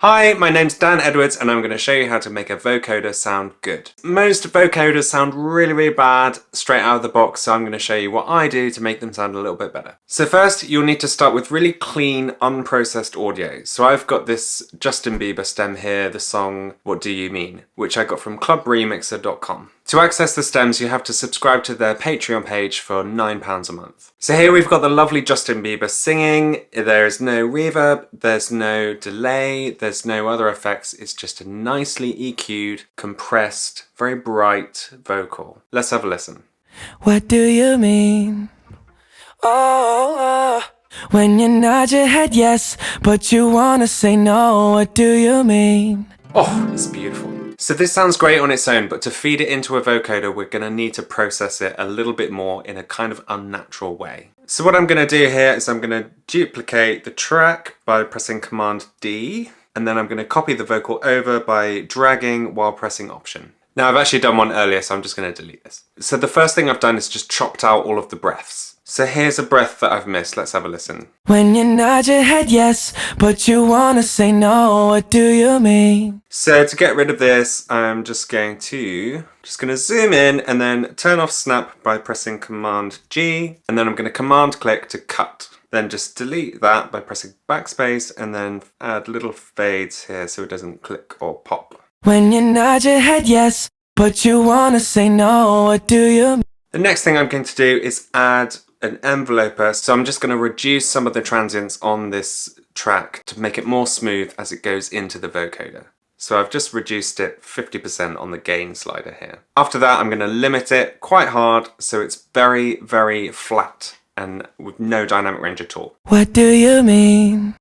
Hi, my name's Dan Edwards and I'm going to show you how to make a vocoder sound good. Most vocoders sound really bad straight out of the box, so I'm going to show you what I do to make them sound a little bit better. So first, you'll need to start with really clean, unprocessed audio. So I've got this Justin Bieber stem here, the song What Do You Mean, which I got from clubremixer.com. To access the stems, you have to subscribe to their Patreon page for £9 a month. So here we've got the lovely Justin Bieber singing. There is no reverb, there's no delay, there's no other effects. It's just a nicely EQ'd, compressed, very bright vocal. Let's have a listen. What do you mean? Oh, when you nod your head yes, but you wanna say no. What do you mean? Oh, it's beautiful. So this sounds great on its own, but to feed it into a vocoder, we're going to need to process it a little bit more in a kind of unnatural way. So what I'm going to do here is I'm going to duplicate the track by pressing Command D, and then I'm going to copy the vocal over by dragging while pressing Option. Now I've actually done one earlier, so I'm just going to delete this. So the first thing I've done is just chopped out all of the breaths. So here's a breath that I've missed. Let's have a listen. When you nod your head yes, but you wanna say no. What do you mean? So to get rid of this, I'm just going to zoom in and then turn off snap by pressing Command G, and then I'm going to Command click to cut. Then just delete that by pressing backspace and then add little fades here so it doesn't click or pop. When you nod your head yes, but you wanna say no. What do you mean? The next thing I'm going to do is add an enveloper, so I'm just going to reduce some of the transients on this track to make it more smooth as it goes into the vocoder. So I've just reduced it 50% on the gain slider here. After that, I'm going to limit it quite hard so it's very flat and with no dynamic range at all. What do you mean?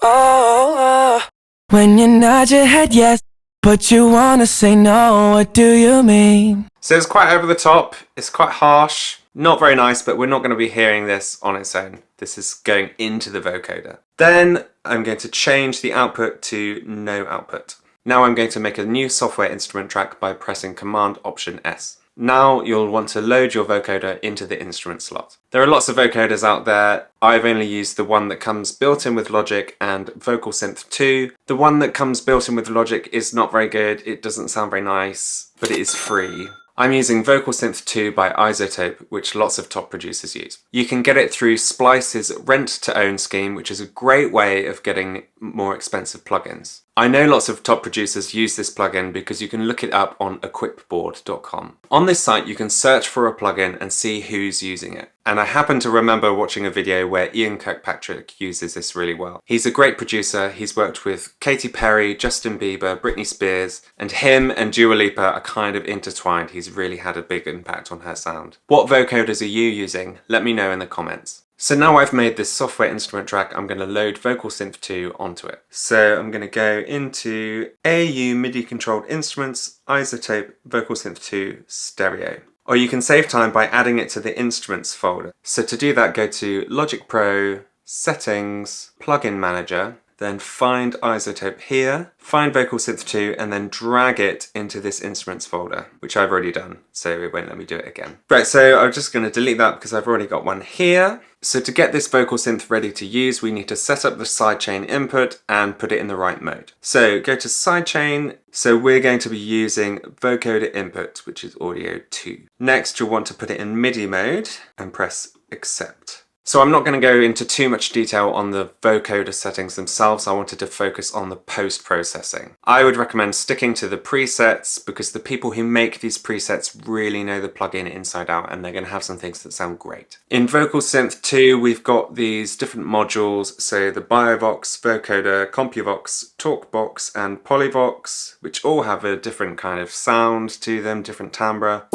Oh, when you nod your head yes, but you wanna say no. What do you mean? So it's quite over the top, it's quite harsh, not very nice, but we're not going to be hearing this on its own. This is going into the vocoder. Then I'm going to change the output to no output. Now I'm going to make a new software instrument track by pressing Command Option S. Now you'll want to load your vocoder into the instrument slot. There are lots of vocoders out there. I've only used the one that comes built in with Logic and Vocal Synth 2. The one that comes built in with Logic is not very good. It doesn't sound very nice, but it is free. I'm using Vocal Synth 2 by iZotope, which lots of top producers use. You can get it through Splice's Rent to Own scheme, which is a great way of getting more expensive plugins. I know lots of top producers use this plugin because you can look it up on equipboard.com. On this site you can search for a plugin and see who's using it. And I happen to remember watching a video where Ian Kirkpatrick uses this really well. He's a great producer, he's worked with Katy Perry, Justin Bieber, Britney Spears, and him and Dua Lipa are kind of intertwined. He's really had a big impact on her sound. What vocoders are you using? Let me know in the comments. So now I've made this software instrument track, I'm going to load Vocal Synth 2 onto it. So I'm going to go into AU MIDI controlled instruments, iZotope, Vocal Synth 2, stereo. Or you can save time by adding it to the instruments folder. So to do that, go to Logic Pro, Settings, Plugin Manager, then find iZotope here, find Vocal Synth 2, and then drag it into this instruments folder, which I've already done, so it won't let me do it again. Right, so I'm just going to delete that because I've already got one here. So to get this vocal synth ready to use, we need to set up the sidechain input and put it in the right mode. So go to sidechain. So we're going to be using vocoder input, which is audio 2. Next, you'll want to put it in MIDI mode and press accept. So I'm not going to go into too much detail on the vocoder settings themselves. I wanted to focus on the post-processing. I would recommend sticking to the presets because the people who make these presets really know the plugin inside out and they're going to have some things that sound great. In Vocal Synth 2, we've got these different modules. So the Biovox, Vocoder, CompuVox, TalkBox and Polyvox, which all have a different kind of sound to them, different timbre.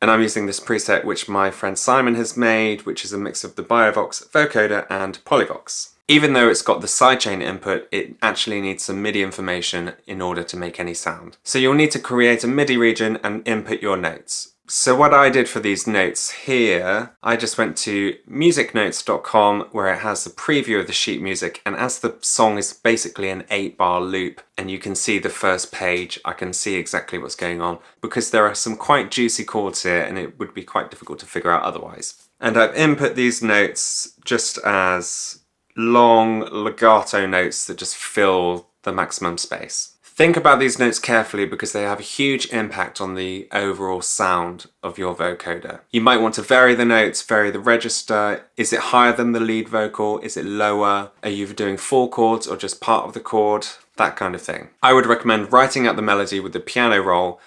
And I'm using this preset which my friend Simon has made, which is a mix of the Biovox, Vocoder and Polyvox. Even though it's got the sidechain input, it actually needs some MIDI information in order to make any sound. So you'll need to create a MIDI region and input your notes. So what I did for these notes here, I just went to musicnotes.com where it has the preview of the sheet music, and as the song is basically an 8-bar loop and you can see the first page, I can see exactly what's going on because there are some quite juicy chords here and it would be quite difficult to figure out otherwise. And I've input these notes just as long legato notes that just fill the maximum space. Think about these notes carefully because they have a huge impact on the overall sound of your vocoder. You might want to vary the notes, vary the register. Is it higher than the lead vocal? Is it lower? Are you doing full chords or just part of the chord? That kind of thing. I would recommend writing out the melody with the piano roll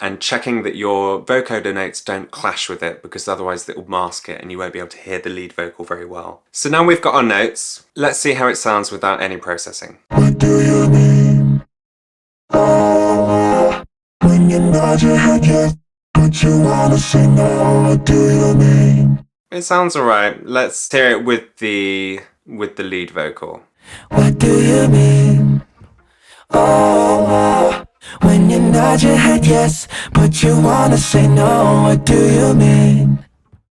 and checking that your vocoder notes don't clash with it because otherwise it will mask it and you won't be able to hear the lead vocal very well. So now we've got our notes. Let's see how it sounds without any processing. What do you mean? Oh, when you nod your head yes, but you wanna say no, what do you mean? It sounds alright. Let's hear it with the lead vocal. What do you mean? Oh, when you nod your head yes, but you wanna say no, what do you mean?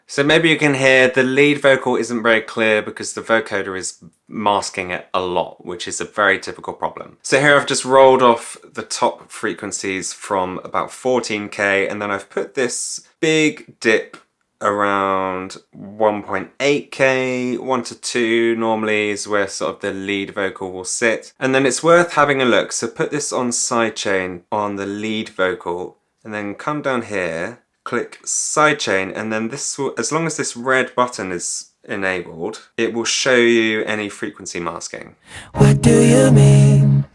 So maybe you can hear the lead vocal isn't very clear because the vocoder is masking it a lot, which is a very typical problem. So here I've just rolled off the top frequencies from about 14K and then I've put this big dip around 1.8K, 1 to 2 normally is where sort of the lead vocal will sit. And then it's worth having a look. So put this on sidechain on the lead vocal and then come down here, click sidechain, and then this will, as long as this red button is enabled, it will show you any frequency masking. What do you mean?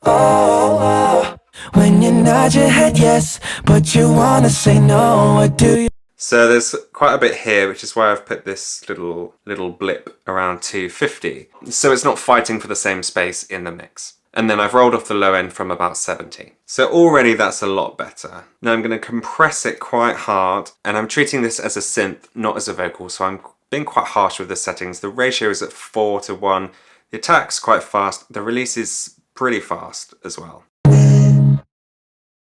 Oh, when you nod your head yes, but you wanna say no, what do you? So there's quite a bit here, which is why I've put this little blip around 250. So it's not fighting for the same space in the mix. And then I've rolled off the low end from about 70. So already that's a lot better. Now I'm going to compress it quite hard, and I'm treating this as a synth, not as a vocal, so I'm being quite harsh with the settings. The ratio is at 4 to 1. The attack's quite fast. The release is pretty fast as well.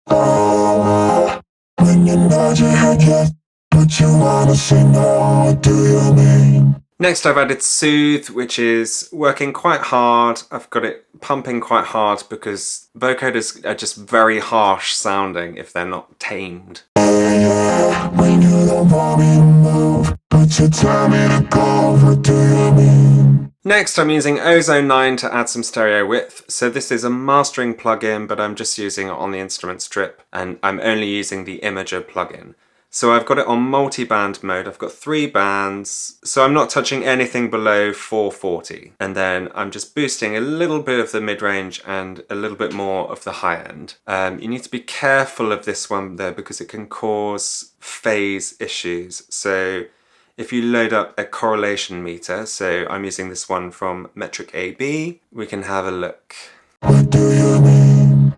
Oh, when you nod your head yes, but you wanna say no, what do you mean? Next I've added Soothe, which is working quite hard. I've got it pumping quite hard because vocoders are just very harsh sounding if they're not tamed. Yeah, when you don't want me to move, but you tell me to go, what do you mean? Next I'm using Ozone 9 to add some stereo width. So this is a mastering plugin, but I'm just using it on the instrument strip and I'm only using the Imager plugin. So I've got it on multi-band mode. I've got 3 bands, so I'm not touching anything below 440. And then I'm just boosting a little bit of the mid-range and a little bit more of the high end. You need to be careful of this one though because it can cause phase issues. So if you load up a correlation meter, so I'm using this one from Metric AB, we can have a look. What do you mean?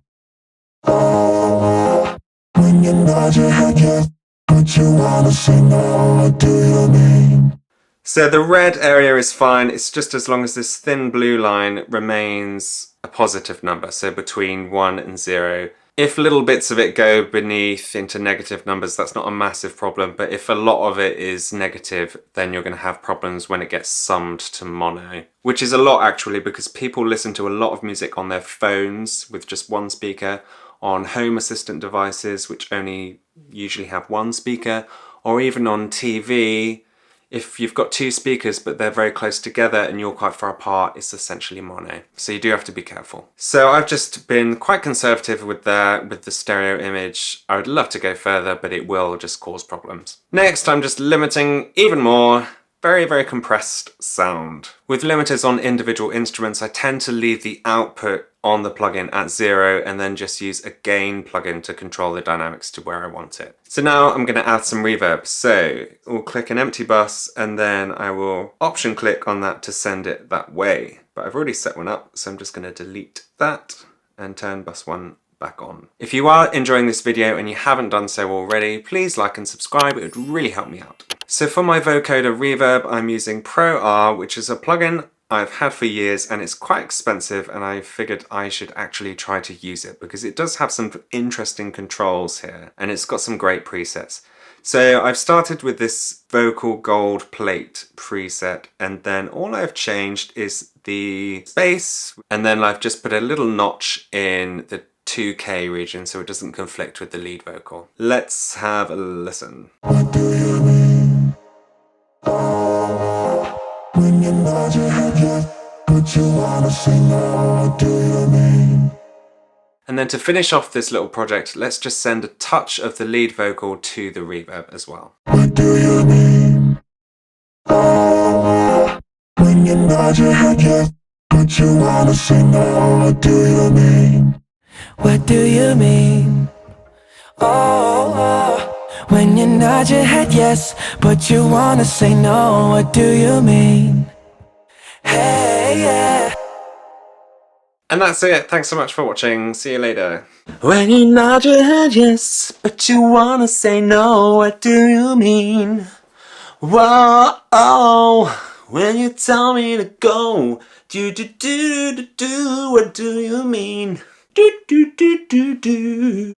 Oh, when you nod your head yes, but you wanna say no, what do you mean? So the red area is fine, it's just as long as this thin blue line remains a positive number, so between 1 and 0. If little bits of it go beneath into negative numbers, that's not a massive problem, but if a lot of it is negative, then you're going to have problems when it gets summed to mono. Which is a lot actually, because people listen to a lot of music on their phones with just one speaker, on home assistant devices which only usually have one speaker, or even on TV. If you've got 2 speakers but they're very close together and you're quite far apart, it's essentially mono. So you do have to be careful. So I've just been quite conservative with the stereo image. I would love to go further, but it will just cause problems. Next, I'm just limiting even more. Very, very compressed sound. With limiters on individual instruments, I tend to leave the output on the plugin at 0 and then just use a gain plugin to control the dynamics to where I want it. So now I'm going to add some reverb. So we'll click an empty bus and then I will option click on that to send it that way. But I've already set one up, so I'm just going to delete that and turn bus 1 back on. If you are enjoying this video and you haven't done so already, please like and subscribe, it would really help me out. So for my vocoder reverb, I'm using Pro R, which is a plugin I've had for years and it's quite expensive, and I figured I should actually try to use it because it does have some interesting controls here and it's got some great presets. So I've started with this vocal gold plate preset, and then all I've changed is the bass, and then I've just put a little notch in the 2K region so it doesn't conflict with the lead vocal. Let's have a listen. What do you mean? Oh, when you nod your head yes, but you wanna say no. What do you mean? And then to finish off this little project, let's just send a touch of the lead vocal to the reverb as well. What do you mean? Oh, when you nod your head yes, but you wanna say no. What do you mean? What do you mean? Oh, when you nod your head yes, but you wanna say no. What do you mean? Hey, yeah. And that's it. Thanks so much for watching. See you later. When you nod your head yes, but you wanna say no, what do you mean? Whoa, oh, when you tell me to go, do, what do you mean? Do.